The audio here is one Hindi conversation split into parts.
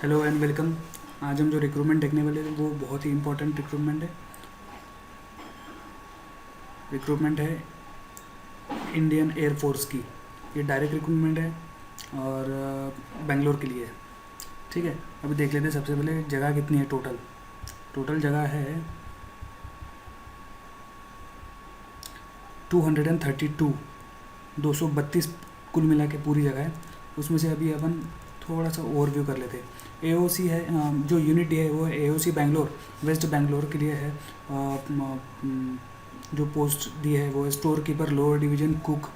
Hello and welcome. आज हम जो रिक्रूटमेंट देखने वाले हैं वो बहुत ही इम्पोर्टेंट रिक्रूटमेंट है इंडियन एयरफोर्स की। ये डायरेक्ट रिक्रूटमेंट है और बेंगलोर के लिए है। ठीक है, अभी देख लेते हैं सबसे पहले जगह कितनी है। टोटल जगह है 232, 232 कुल मिला के पूरी जगह है। उसमें से अभी अपन थोड़ा सा ओवरव्यू कर लेते हैं। एओसी है, जो यूनिट है वो है एओसी बेंगलोर, वेस्ट बेंगलोर के लिए है। जो पोस्ट दी है वो है store keeper, lower division, cook,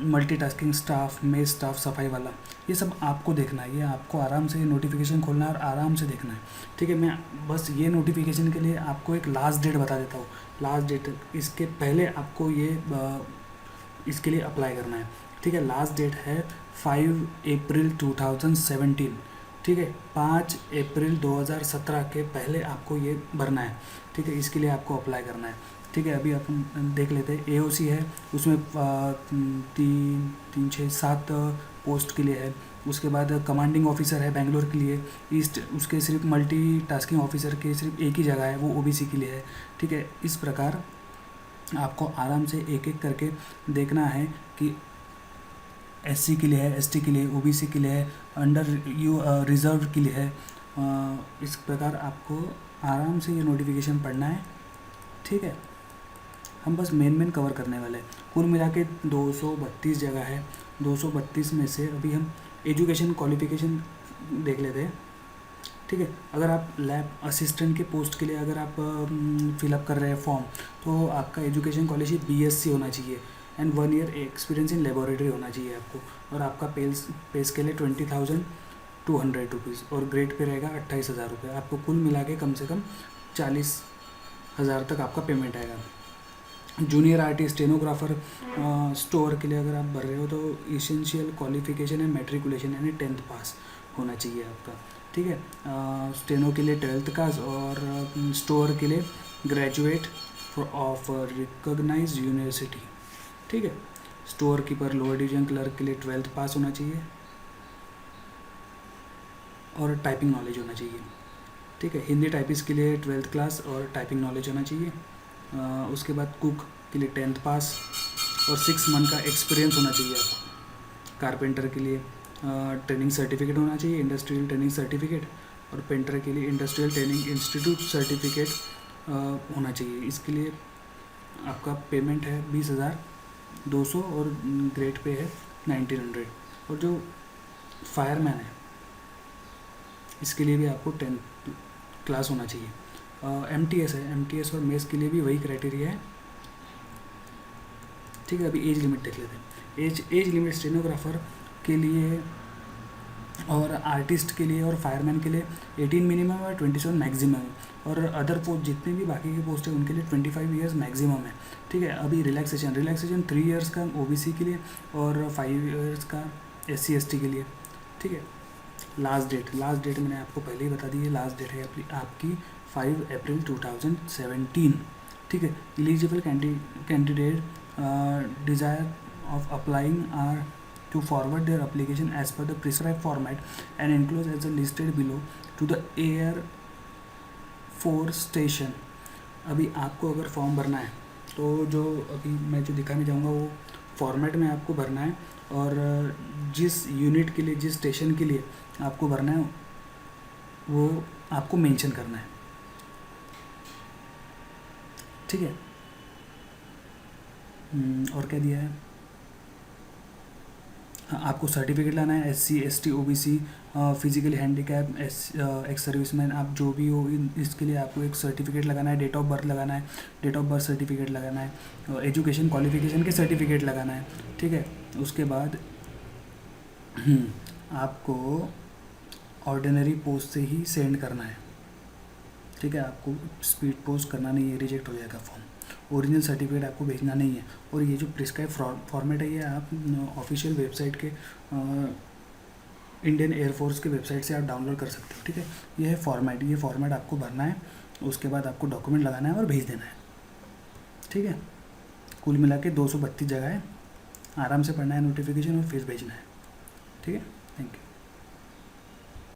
multitasking staff, mess staff, सफाई वाला। ये सब आपको देखना है, ये आपको आराम से नोटिफिकेशन खोलना है और आराम से देखना है। ठीक है, मैं बस ये नोटिफिकेशन के लिए आपको एक लास्ट डेट बता देता हूँ। लास्ट डेट, इसके पहले आपको ये इसके लिए अप्लाई करना है। ठीक है, लास्ट डेट है 5 अप्रैल 2017। ठीक है, 5 अप्रैल 2017 के पहले आपको ये भरना है। ठीक है, इसके लिए आपको अप्लाई करना है। ठीक है, अभी अपन देख लेते हैं। एओसी है, उसमें 3, 6, 7 पोस्ट के लिए है। उसके बाद कमांडिंग ऑफिसर है बेंगलोर के लिए ईस्ट, उसके सिर्फ मल्टी टास्किंग ऑफिसर के सिर्फ एक ही जगह है, वो ओबीसी के लिए है। ठीक है, इस प्रकार आपको आराम से एक एक करके देखना है कि एससी के लिए है, एसटी के लिए, ओबीसी के लिए है, अंडर रिजर्व के लिए है। इस प्रकार आपको आराम से ये नोटिफिकेशन पढ़ना है। ठीक है, हम बस मेन कवर करने वाले हैं। कुल मिला के 232 जगह है। 232 में से अभी हम एजुकेशन क्वालिफिकेशन देख लेते हैं। ठीक है, अगर आप लैब असिस्टेंट के पोस्ट के लिए अगर आप फिलअप कर रहे हैं फॉर्म, तो आपका एजुकेशन कॉलेज बीएससी होना चाहिए and 1 year experience in laboratory होना चाहिए आपको। और आपका पे स्केल है 20,200 रुपीज़ और ग्रेड पे रहेगा 28,000 रुपये। आपको कुल मिला के कम से कम 40,000 तक आपका पेमेंट आएगा। जूनियर आर्टिस्ट, स्टेनोग्राफर, स्टोर के लिए अगर आप भर रहे हो तो इसेंशियल क्वालिफिकेशन है मेट्रिकुलेशन यानी 10th पास होना चाहिए आपका। ठीक है, स्टेनो के लिए 12th का और स्टोर के लिए ग्रेजुएट ऑफ रिकॉग्नाइज्ड यूनिवर्सिटी। ठीक है, store keeper, lower division clerk के लिए 12th पास होना चाहिए और टाइपिंग नॉलेज होना चाहिए। ठीक है, हिंदी टाइपिस्ट के लिए 12th क्लास और टाइपिंग नॉलेज होना चाहिए। उसके बाद कुक के लिए 10th पास और 6 मंथ का एक्सपीरियंस होना चाहिए आपको। कारपेंटर के लिए ट्रेनिंग सर्टिफिकेट होना चाहिए, इंडस्ट्रियल ट्रेनिंग सर्टिफिकेट। और पेंटर के लिए इंडस्ट्रियल ट्रेनिंग इंस्टीट्यूट सर्टिफिकेट होना चाहिए। इसके लिए आपका पेमेंट है 20,200 और ग्रेड पे है 1900। और जो फायरमैन है इसके लिए भी आपको 10th क्लास होना चाहिए। एमटीएस है, एमटीएस और मेस के लिए भी वही क्राइटेरिया है। ठीक है, अभी एज लिमिट देख लेते हैं। एज लिमिट स्टेनोग्राफर के लिए और आर्टिस्ट के लिए और फायरमैन के लिए 18 मिनिमम और 27 मैक्सिमम। और अदर पोस्ट जितने भी बाकी के पोस्ट है उनके लिए 25 ईयर्स मैक्सिमम है। ठीक है, अभी रिलैक्सेशन 3 ईयर्स का ओबीसी के लिए और 5 ईयर्स का एससी एसटी के लिए। ठीक है, लास्ट डेट मैंने आपको पहले ही बता दी है। लास्ट डेट है आपकी 5 अप्रैल 2017। ठीक है, eligible candidate desire of applying are to forward their application as per the prescribed format and enclosed as listed below to the air force station। अभी आपको अगर फॉर्म भरना है तो जो अभी मैं जो दिखाने जाऊँगा वो फॉर्मेट में आपको भरना है और जिस यूनिट के लिए, जिस स्टेशन के लिए आपको भरना है वो आपको मेंशन करना है। ठीक है, और क्या दिया है, आपको सर्टिफिकेट लाना है। SC ST OBC, physically handicap, ex serviceman, आप जो भी हो इसके लिए आपको एक सर्टिफिकेट लगाना है। डेट ऑफ बर्थ लगाना है, डेट ऑफ बर्थ सर्टिफिकेट लगाना है। एजुकेशन क्वालिफिकेशन के सर्टिफिकेट लगाना है। ठीक है, उसके बाद आपको ऑर्डिनरी पोस्ट से ही सेंड करना है। ठीक है, आपको स्पीड पोस्ट करना नहीं है, रिजेक्ट हो जाएगा फॉर्म। ओरिजिनल सर्टिफिकेट आपको भेजना नहीं है। और ये जो प्रिस्क्राइब फॉर्मेट है ये आप ऑफिशियल वेबसाइट के इंडियन एयरफोर्स के वेबसाइट से आप डाउनलोड कर सकते हो। ठीक है, ये है फॉर्मेट, ये फॉर्मेट आपको भरना है। उसके बाद आपको डॉक्यूमेंट लगाना है और भेज देना है। ठीक है, कुल मिला के 232 जगह है। आराम से पढ़ना है नोटिफिकेशन और फिर भेजना है। ठीक है, थैंक यू।